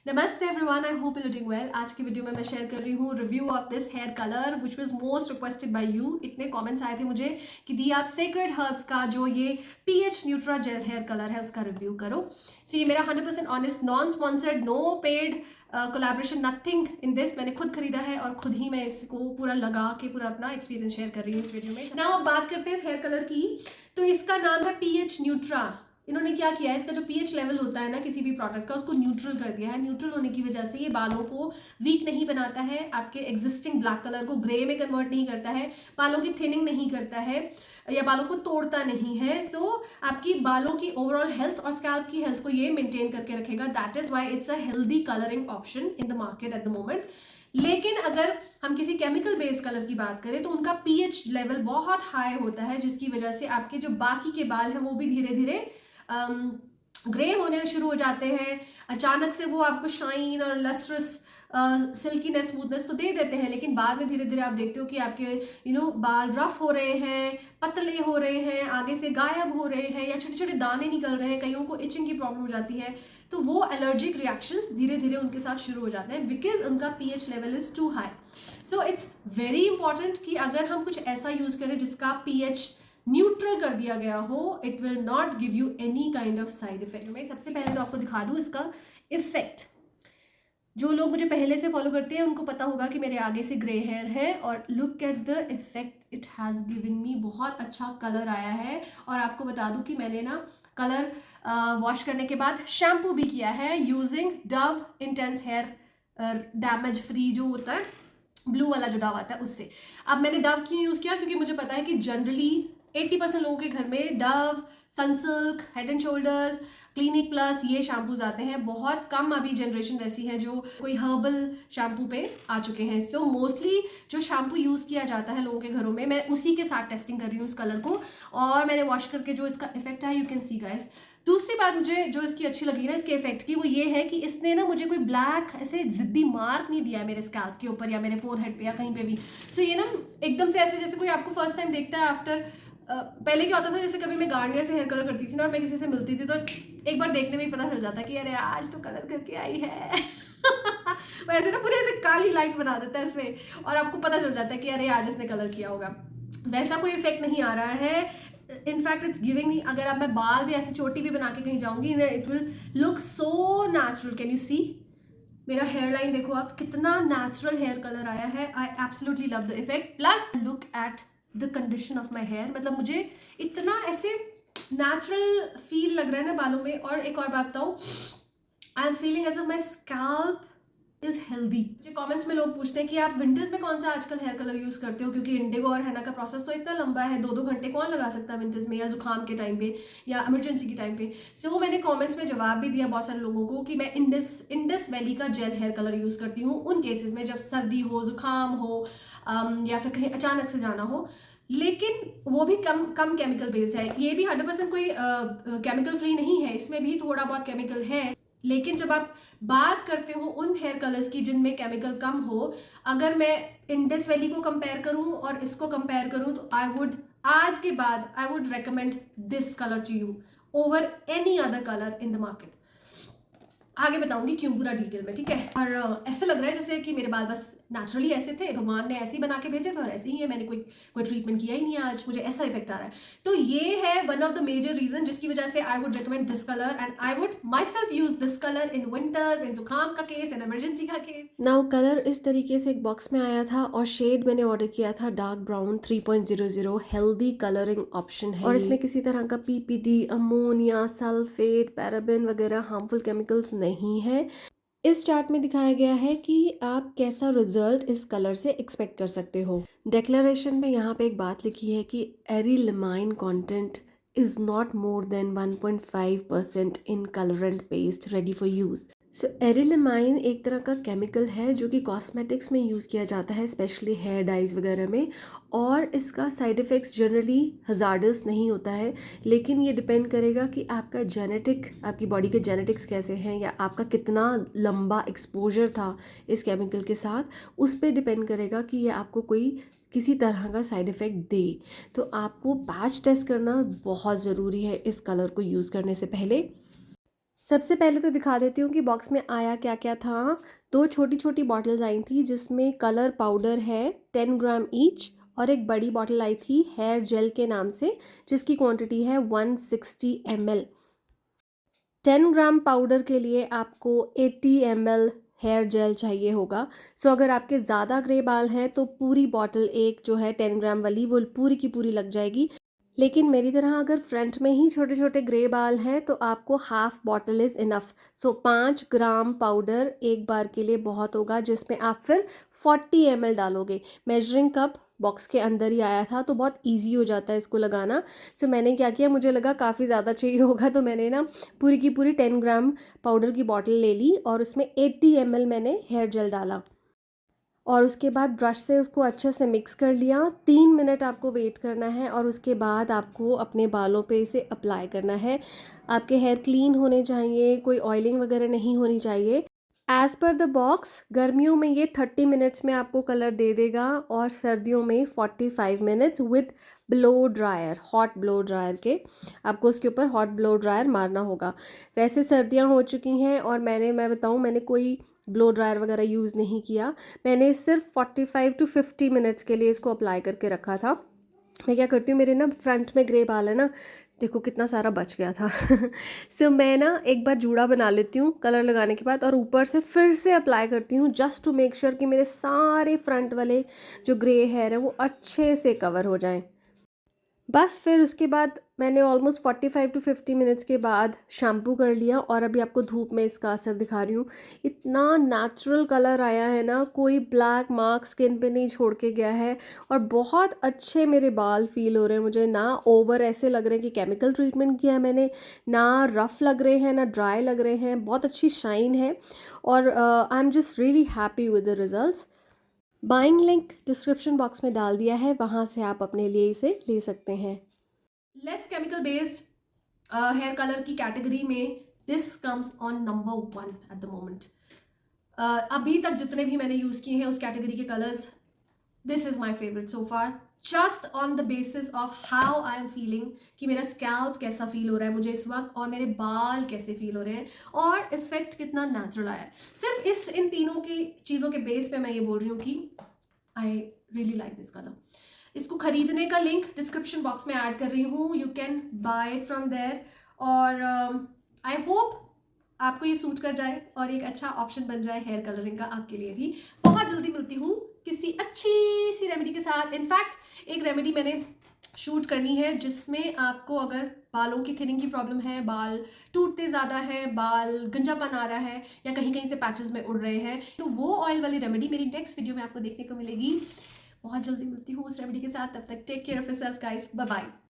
नमस्ते everyone, I hope you doing well. आज की वीडियो में मैं शेयर कर रही हूँ review of this hair colour which was most requested by you. इतने कमेंट्स आए थे मुझे कि दी आप सेक्रेड हर्ब्स का जो ये pH neutral gel hair colour है उसका रिव्यू करो। सो ये मेरा 100% honest, non sponsored, no paid collaboration, nothing in this. मैंने खुद खरीदा है और खुद ही मैं इसको पूरा लगा के पूरा अपना एक्सपीरियंस शेयर कर रही हूँ इस वीडियो में। नाउ अब बात करते हैं इस हेयर कलर की। तो इसका नाम है पीएच न्यूट्रा। इन्होंने क्या किया है, इसका जो पीएच लेवल होता है ना किसी भी प्रोडक्ट का, उसको न्यूट्रल कर दिया है। न्यूट्रल होने की वजह से ये बालों को वीक नहीं बनाता है, आपके एग्जिस्टिंग ब्लैक कलर को ग्रे में कन्वर्ट नहीं करता है, बालों की थिनिंग नहीं करता है या बालों को तोड़ता नहीं है। सो आपकी बालों की ओवरऑल हेल्थ और स्कैल्प की हेल्थ को ये मेंटेन करके रखेगा। That is why it's a healthy colouring option in the market at the moment. लेकिन अगर हम किसी केमिकल बेस्ड कलर की बात करें तो उनका पीएच लेवल बहुत हाई होता है, जिसकी वजह से आपके जो बाकी के बाल हैं वो भी धीरे धीरे ग्रे होने शुरू हो जाते हैं। अचानक से वो आपको शाइन और लस्ट्रस सिल्कीनेस, स्मूथनेस तो दे देते हैं, लेकिन बाद में धीरे धीरे आप देखते हो कि आपके बाल रफ हो रहे हैं, पतले हो रहे हैं, आगे से गायब हो रहे हैं या छोटे छोटे दाने निकल रहे हैं। कईयों को इचिंग की प्रॉब्लम हो जाती है, तो वो एलर्जिक रिएक्शंस धीरे धीरे उनके साथ शुरू हो जाते हैं बिकॉज उनका pH level is too high. So it's very important कि अगर हम कुछ ऐसा यूज करें जिसका पीएच न्यूट्रल कर दिया गया हो, it will not give you any kind of side effect. मैं सबसे पहले तो आपको दिखा दूं इसका इफेक्ट। जो लोग मुझे पहले से फॉलो करते हैं उनको पता होगा कि मेरे आगे से ग्रे हेयर है, और look at the effect it has given me. बहुत अच्छा कलर आया है। और आपको बता दूं कि मैंने ना कलर वॉश करने के बाद शैम्पू भी किया है using Dove intense hair damage free, जो होता है ब्लू वाला जो डव आता है उससे। अब मैंने डव क्यों यूज़ किया, क्योंकि मुझे पता है कि जनरली 80% लोगों के घर में Dove, Sunsilk, head and shoulders, clinic plus ये शैम्पूज आते हैं। बहुत कम अभी जनरेशन वैसी है जो कोई हर्बल शैम्पू पे आ चुके हैं। सो मोस्टली जो शैम्पू यूज़ किया जाता है लोगों के घरों में, मैं उसी के साथ टेस्टिंग कर रही हूँ इस कलर को, और मैंने वॉश करके जो इसका इफेक्ट है यू कैन सी गाइस। दूसरी बात मुझे जो इसकी अच्छी लगी ना इसके इफेक्ट की, वो ये है कि इसने ना मुझे कोई ब्लैक ऐसे जिद्दी मार्क नहीं दिया है मेरे स्कैल्प के ऊपर या मेरे फोरहेड पे या कहीं पे भी। सो ये ना एकदम से ऐसे जैसे कोई आपको फर्स्ट टाइम देखता है आफ्टर, पहले क्या होता था, जैसे कभी मैं गार्नियर से हेयर कलर करती थी ना और मैं किसी से मिलती थी तो एक बार देखने में ही पता चल जाता कि अरे आज तो कलर करके आई है वैसे ना पूरे ऐसे काली लाइट बना देता है इसमें और आपको पता चल जाता है कि अरे आज इसने कलर किया होगा। वैसा कोई इफेक्ट नहीं आ रहा है। इनफैक्ट इट्स गिविंग मी, अगर अब मैं बाल भी ऐसे चोटी भी बना के कहीं जाऊंगी, it will look so natural. Can you see मेरा हेयर लाइन देखो आप, कितना नेचुरल हेयर कलर आया है। I absolutely love the effect. Plus look at the condition of my hair, मतलब मुझे इतना ऐसे नेचुरल फील लग रहा है ना बालों में। और एक और बात बताऊँ, I am feeling as of my scalp is healthy. मुझे कमेंट्स में लोग पूछते हैं कि आप विंटर्स में कौन सा आजकल हेयर कलर यूज करते हो, क्योंकि इंडिगो और हैना का प्रोसेस तो इतना लंबा है, 2-2 घंटे कौन लगा सकता है विंटर्स में या जुकाम के टाइम पे या इमरजेंसी के टाइम पे। सो मैंने कमेंट्स में जवाब भी दिया बहुत सारे लोगों को कि मैं इंडस वैली का जेल हेयर कलर यूज करती हूँ उन केसेस में जब सर्दी हो, जुकाम हो, या फिर कहीं अचानक से जाना हो। लेकिन वो भी कम केमिकल बेस्ड है। ये भी 100% कोई केमिकल फ्री नहीं है, इसमें भी थोड़ा बहुत केमिकल है। लेकिन जब आप बात करते हो उन हेयर कलर्स की जिनमें केमिकल कम हो, अगर मैं इंडस वैली को कंपेयर करूं और इसको कंपेयर करूं, तो आज के बाद I would recommend this colour to you over any other colour in the market. आगे बताऊंगी क्यों पूरा डिटेल में, ठीक है। और ऐसे लग रहा है जैसे कि मेरे बाल बस नेचुरली ऐसे थे, भगवान ने ऐसे ही बना के भेजे थे और ऐसे ही है, मैंने कोई ट्रीटमेंट किया ही नहीं है, आज मुझे ऐसा इफेक्ट आ रहा है। तो ये है one of the major reason जिसकी वजह से I would recommend this colour and I would myself use this colour in winters, in जुकाम का केस, इन इमरजेंसी का केस। नाउ कलर इस तरीके से एक बॉक्स में आया था और शेड मैंने ऑर्डर किया था dark brown 3.00। Healthy colouring option है और इसमें किसी तरह का पीपीडी, अमोनिया, सल्फेट, पैराबेन वगैरह हार्मफुल केमिकल्स नहीं है। इस चार्ट में दिखाया गया है कि आप कैसा रिजल्ट इस कलर से एक्सपेक्ट कर सकते हो। डेक्लेरेशन में यहाँ पे एक बात लिखी है कि arylamine content is not more than 1.5% in colourant paste ready for use. So arylamine एक तरह का केमिकल है जो कि कॉस्मेटिक्स में यूज़ किया जाता है, स्पेशली हेयर डाइज वगैरह में, और इसका साइड इफ़ेक्ट्स जनरली हजार्डस नहीं होता है। लेकिन ये डिपेंड करेगा कि आपका जेनेटिक, आपकी बॉडी के जेनेटिक्स कैसे हैं या आपका कितना लंबा एक्सपोजर था इस केमिकल के साथ, उस पर डिपेंड करेगा कि ये आपको कोई किसी तरह का साइड इफ़ेक्ट दे। तो आपको पैच टेस्ट करना बहुत ज़रूरी है इस कलर को यूज़ करने से पहले। सबसे पहले तो दिखा देती हूँ कि बॉक्स में आया क्या क्या था। 2 छोटी-छोटी बॉटल्स आई थी जिसमें कलर पाउडर है 10 ग्राम ईच, और एक बड़ी बॉटल आई थी हेयर जेल के नाम से जिसकी क्वांटिटी है 160 ml। 10 ग्राम पाउडर के लिए आपको 80 ml हेयर जेल चाहिए होगा। सो अगर आपके ज़्यादा ग्रे बाल हैं तो पूरी बॉटल एक जो है 10 ग्राम वाली वो पूरी की पूरी लग जाएगी। लेकिन मेरी तरह अगर फ्रंट में ही छोटे छोटे ग्रे बाल हैं तो आपको half bottle is enough. So 5 gram powder एक बार के लिए बहुत होगा, जिसमें आप फिर 40 ml डालोगे। मेजरिंग कप बॉक्स के अंदर ही आया था तो बहुत इजी हो जाता है इसको लगाना। सो मैंने क्या किया, मुझे लगा काफ़ी ज़्यादा चाहिए होगा तो मैंने ना पूरी की पूरी 10 ग्राम पाउडर की बॉटल ले ली और उसमें 80 ml मैंने हेयर जेल डाला और उसके बाद ब्रश से उसको अच्छे से मिक्स कर लिया। 3 मिनट आपको वेट करना है और उसके बाद आपको अपने बालों पे इसे अप्लाई करना है। आपके हेयर क्लीन होने चाहिए, कोई ऑयलिंग वगैरह नहीं होनी चाहिए। एज़ पर द बॉक्स गर्मियों में ये 30 मिनट्स में आपको कलर दे देगा और सर्दियों में 45 minutes with blow dryer, hot blow dryer के। आपको उसके ऊपर हॉट ब्लो ड्रायर मारना होगा। वैसे सर्दियां हो चुकी हैं और मैं बताऊं, मैंने कोई ब्लो ड्रायर वगैरह यूज़ नहीं किया। मैंने सिर्फ 45 टू 50 मिनट्स के लिए इसको अप्लाई करके रखा था। मैं क्या करती हूँ, मेरे ना फ्रंट में ग्रे बाल है ना, देखो कितना सारा बच गया था। सो मैं ना एक बार जूड़ा बना लेती हूँ कलर लगाने के बाद और ऊपर से फिर से अप्लाई करती हूँ जस्ट टू मेक श्योर कि मेरे सारे फ्रंट वाले जो ग्रे हेयर है वो अच्छे से कवर हो जाएं। बस फिर उसके बाद मैंने ऑलमोस्ट 45 टू 50 मिनट्स के बाद शैम्पू कर लिया और अभी आपको धूप में इसका असर दिखा रही हूँ। इतना नेचुरल कलर आया है ना, कोई ब्लैक मार्क स्किन पे नहीं छोड़ के गया है और बहुत अच्छे मेरे बाल फील हो रहे हैं मुझे। ना ओवर ऐसे लग रहे हैं कि केमिकल ट्रीटमेंट किया है मैंने, ना रफ़ लग रहे हैं, ना ड्राई लग रहे हैं, बहुत अच्छी शाइन है और I am just really happy with the results. Buying link description box में डाल दिया है, वहाँ से आप अपने लिए इसे ले सकते हैं। Less chemical based hair colour की कैटेगरी में this comes on number 1 at the moment. अभी तक जितने भी मैंने यूज़ किए हैं उस कैटेगरी के colours, this is my favourite so far, just on the basis of how I am feeling कि मेरा स्कैल्प कैसा फील हो रहा है मुझे इस वक्त और मेरे बाल कैसे फील हो रहे हैं और इफेक्ट कितना नेचुरल आया है। सिर्फ इन तीनों की चीज़ों के बेस पे मैं ये बोल रही हूँ कि I really like this colour. इसको खरीदने का लिंक डिस्क्रिप्शन बॉक्स में ऐड कर रही हूँ, you can buy it from there और आई होप आपको ये सूट कर जाए और एक अच्छा ऑप्शन बन जाए हेयर कलरिंग का आपके लिए भी। बहुत जल्दी मिलती हूँ किसी अच्छी सी रेमेडी के साथ। इनफैक्ट एक रेमेडी मैंने शूट करनी है जिसमें आपको अगर बालों की थिनिंग की प्रॉब्लम है, बाल टूटते ज़्यादा हैं, बाल गंजापन आ रहा है या कहीं कहीं से पैचेस में उड़ रहे हैं, तो वो ऑयल वाली रेमेडी मेरी नेक्स्ट वीडियो में आपको देखने को मिलेगी। बहुत जल्दी मिलती हूँ उस रेमेडी के साथ, तब तक take care of yourself guys, bye bye.